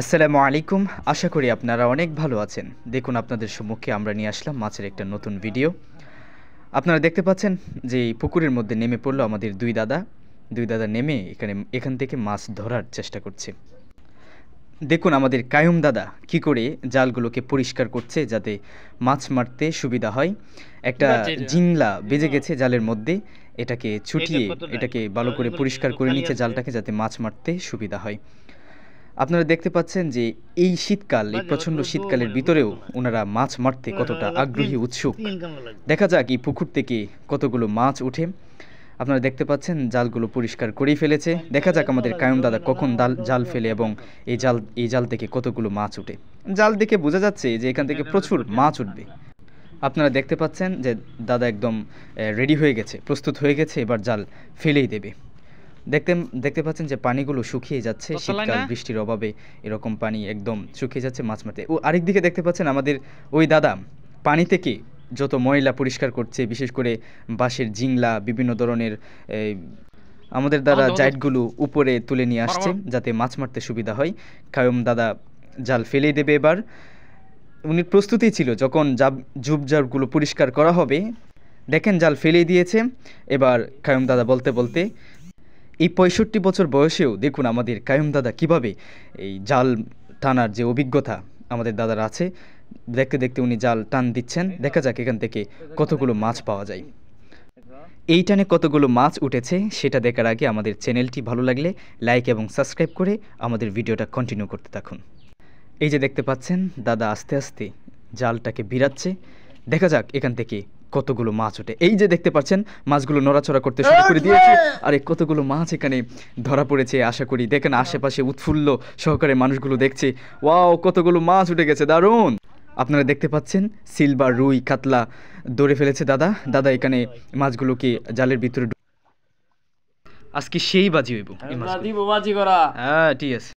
আসসালামু আলাইকুম। আশা করি আপনারা অনেক ভালো আছেন। দেখুন আপনাদের সম্মুখে আমরা নিয়ে আসলাম মাছের একটা নতুন ভিডিও। আপনারা দেখতে পাচ্ছেন যে এই পুকুরের মধ্যে নেমে পড়লো আমাদের দুই দাদা। দুই দাদা নেমে এখান থেকে মাছ ধরার চেষ্টা করছে। দেখুন আমাদের কায়ুম দাদা কি করে জালগুলোকে পরিষ্কার করছে যাতে মাছ মারতে সুবিধা হয়। একটা জিংলা বেজে গেছে জালের মধ্যে, এটাকে ছুটিয়ে এটাকে ভালো করে পরিষ্কার করে নিচ্ছে জালটাকে যাতে মাছ মারতে সুবিধা হয়। আপনারা দেখতে পাচ্ছেন যে এই শীতকাল, এই প্রচণ্ড শীতকালের ভিতরেও ওনারা মাছ মারতে কতটা আগ্রহী উৎসুক। দেখা যাক এই পুকুর থেকে কতগুলো মাছ ওঠে। আপনারা দেখতে পাচ্ছেন জালগুলো পরিষ্কার করেই ফেলেছে। দেখা যাক আমাদের কায়ুম দাদা কখন জাল ফেলে এবং এই জাল থেকে কতগুলো মাছ ওঠে। জাল দেখে বোঝা যাচ্ছে যে এখান থেকে প্রচুর মাছ উঠবে। আপনারা দেখতে পাচ্ছেন যে দাদা একদম রেডি হয়ে গেছে, প্রস্তুত হয়ে গেছে, এবার জাল ফেলেই দেবে। দেখতে দেখতে পাচ্ছেন যে পানিগুলো শুকিয়ে যাচ্ছে, শীতকাল বৃষ্টির অভাবে এরকম পানি একদম শুকিয়ে যাচ্ছে মাছ মারতে। ও আরেকদিকে দেখতে পাচ্ছেন আমাদের ওই দাদা পানি থেকে যত ময়লা পরিষ্কার করছে, বিশেষ করে বাঁশের জিংলা, বিভিন্ন ধরনের আমাদের দাদা জাইটগুলো উপরে তুলে নিয়ে আসছে যাতে মাছ মারতে সুবিধা হয়। কায়ুম দাদা জাল ফেলেই দেবে এবার। উনি প্রস্তুতি ছিল যখন ঝুপঝাপগুলো পরিষ্কার করা হবে। দেখেন জাল ফেলেই দিয়েছে। এবার কায়ুম দাদা বলতে বলতে এই ৬৫ বছর বয়সেও দেখুন আমাদের কায়ুম দাদা কীভাবে এই জাল টানার যে অভিজ্ঞতা আমাদের দাদার আছে, দেখতে দেখতে উনি জাল টান দিচ্ছেন। দেখা যাক এখান থেকে কতগুলো মাছ পাওয়া যায়। এই টানে কতগুলো মাছ উঠেছে সেটা দেখার আগে আমাদের চ্যানেলটি ভালো লাগলে লাইক এবং সাবস্ক্রাইব করে আমাদের ভিডিওটা কন্টিনিউ করতে থাকুন। এই যে দেখতে পাচ্ছেন দাদা আস্তে আস্তে জালটাকে ভিড়াচ্ছে। দেখা যাক এখান থেকে কতগুলো মাছ ওঠে। এই যে দেখতে পাচ্ছেন মাছগুলো নড়াচড়া করতে শুরু করে দিয়েছে। আরে কতগুলো মাছ এখানে ধরা পড়েছে। আশা করি দেখেন আশেপাশে উৎফুল্ল সহকারে মানুষগুলো দেখছে। ওয়াও, কতগুলো মাছ উঠে গেছে, দারুণ। আপনারা দেখতে পাচ্ছেন সিলভার, রুই, কাতলা ধরে ফেলেছে দাদা। দাদা এখানে মাছগুলোকে জালের ভিতরে আজকে সেই বাজি হইব। হ্যাঁ ঠিক আছে।